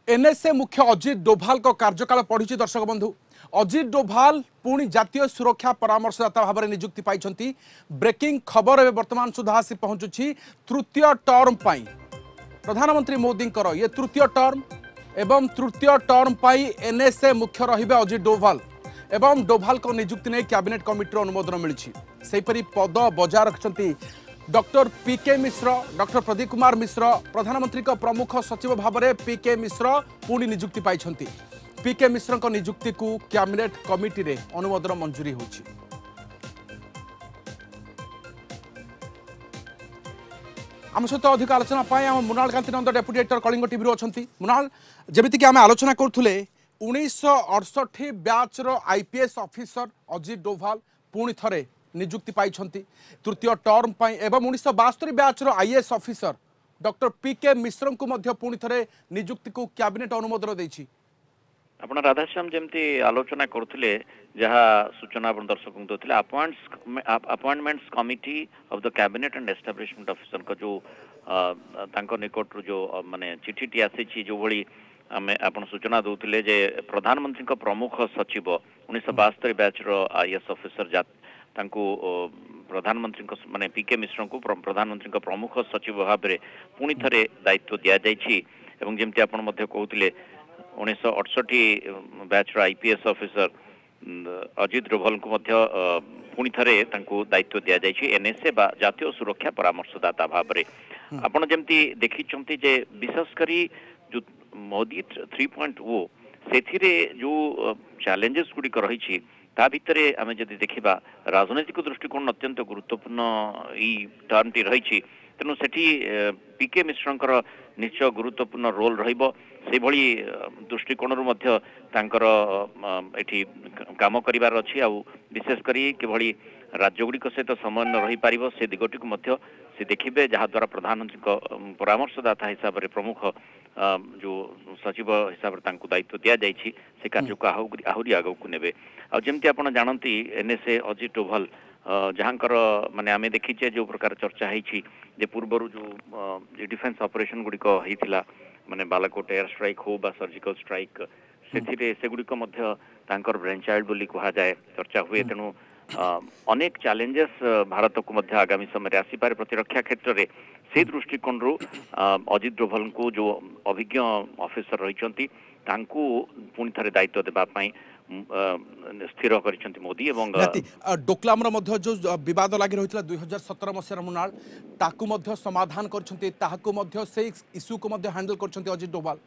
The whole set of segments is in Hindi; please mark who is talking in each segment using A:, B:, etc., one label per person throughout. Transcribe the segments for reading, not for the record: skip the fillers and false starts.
A: एनएसए मुख्य अजित डोभाल को कार्यकाल पढ़ी दर्शक बंधु अजित डोभाल पुणी जातीय सुरक्षा परामर्शदाता भाव में नियुक्ति पाई ब्रेकिंग खबर एवं वर्तमान सुधा आसी पहुंचुछि तृतीय टर्म पाई प्रधानमंत्री मोदी ये तृतीय टर्म एवं तृतीय टर्म पाई एनएसए मुख्य रहिबे अजित डोभाल एवं डोभाल को नियुक्ति नहीं कैबिनेट कमिटी अनुमोदन मिली सेपरी पद बजाय रखिंट डॉक्टर पीके मिश्र डॉक्टर प्रदीप कुमार मिश्र प्रधानमंत्री को प्रमुख सचिव भाव में पीके मिश्र पुणी नियुक्ति पाई पीके मिश्र को नियुक्ति को कैबिनेट कमिटी रे अनुमोदन मंजूरी होछि। आम सहित अधिक आलोचना पाए आम मृणाल कांति नंद डेप्यूटी एडिटर कलिंग टीवी अच्छा मृणाल जमीक आम आलोचना करुले 1968 बैच रो आईपीएस ऑफिसर अजित डोभाल पुणी थरे नियुक्ति पाई तृतीय टर्म पाई एवं 1972 बैच रो आईएएस ऑफिसर डॉक्टर पीके मिश्र को मध्य पुणी थरे नियुक्ति को कैबिनेट अनुमोदन देछि।
B: आपण राधाश्याम जमती आलोचना करथिले जहाँ सूचना आपण दर्शक को देथिले appointments committee of the cabinet and establishment officer को जो तांको निकट जो माने चिठीटी आसी जो भली आमे आपण सूचना दउथिले जे प्रधानमंत्री को प्रमुख सचिव 1972 बैच रो आईएएस ऑफिसर तांको प्रधानमंत्री को माने पीके मिश्र को प्रधानमंत्री को प्रमुख सचिव भाव में पुणी थरे दायित्व दिया जाइछि एवं जेमती आपण मध्ये कहउथिले 1968 बैच रो आईपीएस ऑफिसर अजित डोभाल को मध्य पुणी थरे तांको दायित्व दिया जाइछि एनएसए बा जातीय सुरक्षा परामर्शदाता भाव में आपण जेमती देखिछंती जे विशेष करी जो मोदी 3.0 सेथिरे जो चैलेंजेस गुड़िक रही ता भितरे आमे जदि देखिबा राजनैतिक दृष्टिकोण अत्यंत गुरुत्वपूर्ण टर्म टी रही तेणु सेठी पीके मिश्रंकर निश्चय गुरुत्वपूर्ण रोल रहिबो से भली दृष्टिकोण मध्य तांकर एठी काम करिवार अछि आ विशेष करी किभली राज्यगुड़िक सहित समन्वय रही पारिबो से दिगटी को मध्य से देखिबे जहाँ द्वारा प्रधानमंत्री को परामर्शदाता हिसाब रे प्रमुख जो सचिव हिसाब रे तांको दायित्व दिया जाइछि से कार्य को आहुरी आगो को नेबे आ जेमती आपण जानती एनएसए अजित डोभाल जहाँकर माने आमे देखिचे जो प्रकार चर्चा होती जे पूर्वर जो डिफेन्स ऑपरेशन गुड़िक होता माने बालाकोट एयर स्ट्राइक हो बा सर्जिकल स्ट्राइक से गुड़िक तांकर ब्रेन चाइल्ड बोली कहा जाए चर्चा हुए तेणु अनेक चैलेंजेस भारत को मध्य आगामी समय आसी पारे प्रतिरक्षा क्षेत्र में से दृष्टिकोण रु अजित डोभाल को जो अभिज्ञ ऑफिसर रही पुणी थे दायित्व देवाई स्थिर कर मोदी एवं
A: डोकलाम जो विवाद लगी रही 2017 मसीहार मृणाल ताकू समाधान कर इश्यू को हैंडल कर अजित डोभाल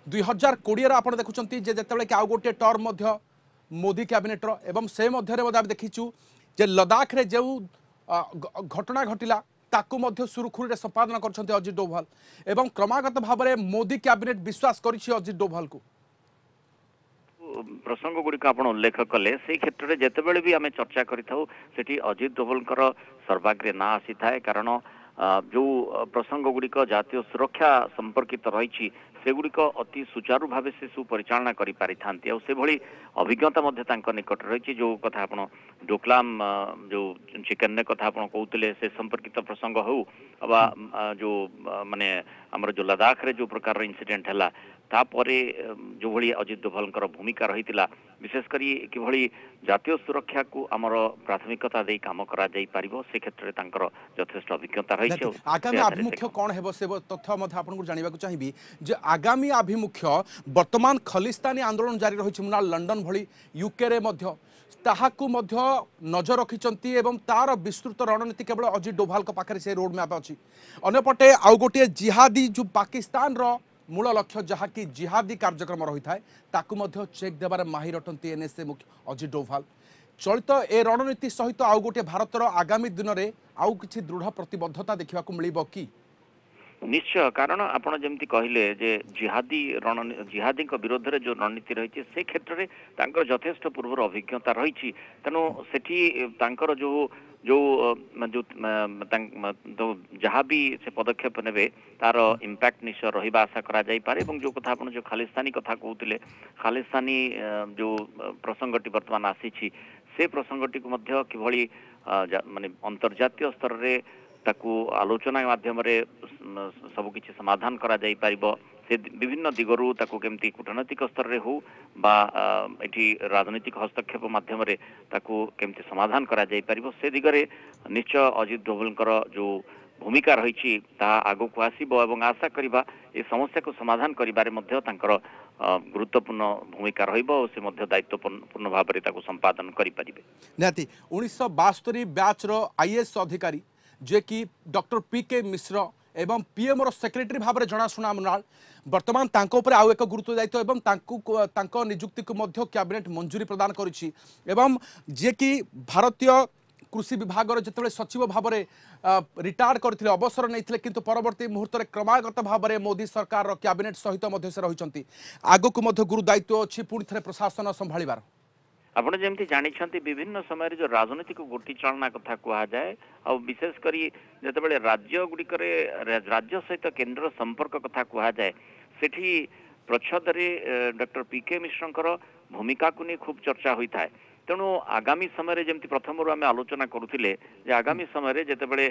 A: 2020 आप देखुं जिते आउ गोटे टर्म मोदी कैबिनेट एवं से मध्य देखीचु जे लद्दाख रे जो घटना घटिला ताकू सुरखुरी संपादन कर अजित डोभाल एवं क्रमागत भाव में मोदी कैबिनेट विश्वास कर अजित डोभाल को
B: प्रसंग गुड़िक आप उल्लेख कले से क्षेत्र में जितेबले भी आम चर्चा करूँ से अजित डोभाल सर्वाग्रे ना आसी थाए कारण जो प्रसंग गुड़िक जातीय सुरक्षा संपर्कित रही से गुड़िक अति सुचारू भाव से सुपरिचालना करि पारि थांती आ से भली अभिज्ञता निकट रही जो कथा आपण डोकलाम जो चिकेन कथा आपण कहते से संपर्कित प्रसंग हो अबा जो माने हमर जो लद्दाख रे जो प्रकार इंसिडेंट है तापरे जो भली अजित डोभाल भूमिका रही विशेष करी कि जातीय सुरक्षा को आमर प्राथमिकता दे काम करा जाई पारिबो से क्षेत्र में यथेष्ट अभिज्ञता रही
A: आगामी आभिमुख्य कौन है से तथ्य आपको जानवा चाहिए जे आगामी आभिमुख्य वर्तमान खलिस्तानी आंदोलन जारी रही मुना लंडन भली यूके रे मध्य ताहाकू मध्य नजर रखिंट एवं तार विस्तृत रणनीति केवल अजित डोभाल पाखे से रोड मैप अच्छी अंपटे आउ गोटे जिहादी जो पाकिस्तान रो मूल लक्ष्य जहाँकि जिहादी कार्यक्रम रही है चेक देवार माहिर अटंती एनएसए मुख्य अजित डोभाल चलित ए रणनीति सहित आउ गोटे भारतर आगामी दिन में आउ किछि दृढ़ प्रतिबद्धता देखा मिलिबो कि
B: निश्चय कारण आपण जमती कहले जे जिहादी विरोध में जो रणनीति रही से क्षेत्र में तांकर यथेष्ट पूर्व अभिज्ञता रही तेणु सेठी तांकर जो जो जो जहाँ भी से पदक्षेप ने तार इम्पैक्ट निश्चय रहा आशा करा जाई पारे एवं जो कथा आपण जो खालिस्तानी कथा कहते खालिस्तानी जो प्रसंगटी वर्तमान आसी से प्रसंगटी को मध्य किभली माने अंतर्जातीय स्तर रे ताकू आलोचना माध्यम रे सब किछि समाधान करा जाई पारिबो से विभिन्न दिगरू ताकू केमती कूटनैतिक स्तर रे हो बा एठी राजनीतिक हस्तक्षेप माध्यम रे ताकू केमती समाधान करा जाई परिबो से दिगरे निश्चय अजित डोभालकर जो भूमिका रही आगो को आसीबो एवं आशा करिबा ए समस्या को समाधान करिबारे मध्य तांकर गुरुत्वपूर्ण भूमिका रहिबो और से मध्य दायित्वपूर्ण भाव में ताकू संपादन करि परिबे।
A: निहाती 1972 बैच रो आईएएस अधिकारी जे कि डॉक्टर पीके मिश्र एवं पीएम रो सेक्रेटरी भाव में जनाशुना मृणाल वर्तमान तांको ऊपर आउ एक गुरुत्व दायित्व एवं तांको नियुक्ति को मध्य कैबिनेट मंजूरी प्रदान करिछि एवं जे कि भारतीय कृषि विभाग जिते सचिव भाव में रिटायर्ड करते अवसर नहीं किंतु परवर्ती मुहूर्त में क्रमागत भाव में मोदी सरकार कैबिनेट सहित से रही आगक गुरु दायित्व अच्छी पुणी थे प्रशासन संभाळिबार।
B: आपण जेमती जानिछंती विभिन्न समय जो राजनीतिक गोटी चालना कथा कहा जाए और विशेष करी जतबेले राज्य गुड़िकरे राज्य सहित केंद्र संपर्क कथा कहा जाए सेठी प्रच्छद रे डॉक्टर पीके मिश्रंकर भूमिका को नहीं खूब चर्चा होता है। तेणु आगामी समय रे जेमती प्रथम आम आलोचना करुथिले जे आगामी समय रे जेतेबेले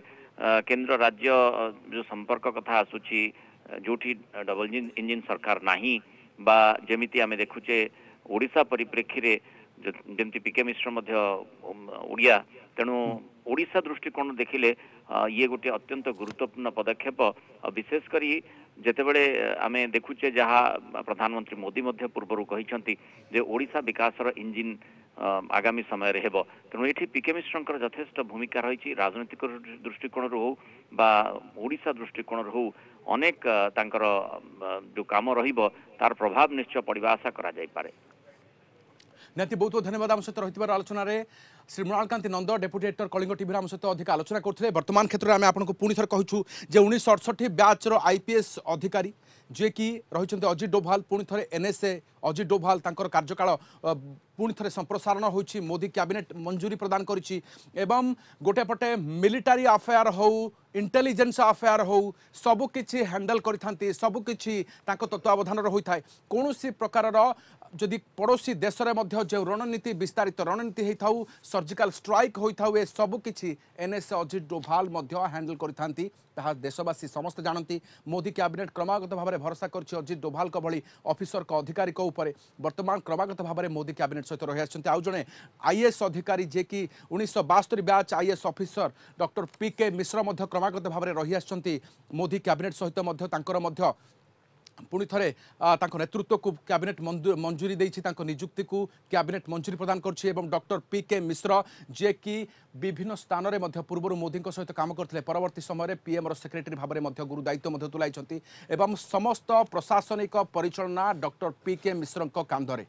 B: केंद्र राज्य जो संपर्क कथा आसुची जोठी डबल इंजिन सरकार नाही बा जेमिति आमे देखुचे ओडिशा परिप्रेक्षी रे जेमती पीके मिश्र मध्य ओडिया तेणु ओडिशा दृष्टिकोण देखिले ये गोटे अत्यंत गुरुत्वपूर्ण पदक्षेप विशेष करी जेतेबेले आमे देखुचे जहा प्रधानमंत्री मोदी मध्य पूर्वरु कहिसंती जे ओडिशा विकासर इंजिन आगामी समय रे हेबो। तेणु एठी पीके मिश्रंकर यथेष्ट भूमिका रही राजनीतिक दृष्टिकोण हो बा ओडिशा दृष्टिकोण हो अनेक तांकर जो काम रहिबो तार प्रभाव निश्चय पड़िबा आशा करा जाय पारे।
A: निहाती बहुत बहुत धन्यवाद आम सहित रही आलोचन में श्री मृणालकांति नंद डेप्यूटी एडिटर कलिंग टीवी आम सहित अधिक आलोचना करते वर्तमान क्षेत्र में आम आपको पुणी थर कहूँ जे 1968 बैच रो आईपीएस अधिकारी जे कि रही अजित डोभाल पुणी थे एनएसए अजित डोभाल तांकर कार्यकाल पुणी थे संप्रसारण होती मोदी कैबिनेट मंजूरी प्रदान करिछि एवं गोटे पटे मिलिटारी अफेयर हो इंटेलिजेंस अफेयर हो सबु किछि हैंडल करिथांती सबु किछि तांको तत्वावधान होता है कौन प्रकार जदि पड़ोशी देश में जो रणनीति विस्तारित रणनीति होता सर्जिकल स्ट्राइक होता ए सबुकिछि एनएसए अजित डोभाल हैंडल करिथांती ताहा देशवासी समस्त जानती मोदी कैबिनेट क्रमागत भाव में भरोसा कर अजित डोभाल भली ऑफिसर को अधिकारी वर्तमान क्रमागत भाव में मोदी कैबिनेट सहित रही आछंती आउ जणे आईएएस अधिकारी जे कि 1972 बैच आईएएस ऑफिसर डॉक्टर पीके मिश्र क्रमागत भाव में रही आछंती मोदी कैबिनेट सहित पुणी थे नेतृत्व को कैबिनेट मंजूरी देछि नियुक्ति को कैबिनेट मंजूरी प्रदान करछि एवं डॉक्टर पीके मिश्र जे कि विभिन्न स्थान में पूर्व मोदी सहित काम करते परवर्ती समय पीएम सेक्रेटरी भाव में गुरु दायित्व तुलाई एवं समस्त प्रशासनिक परिचालना डॉक्टर पीके मिश्र कांधरे।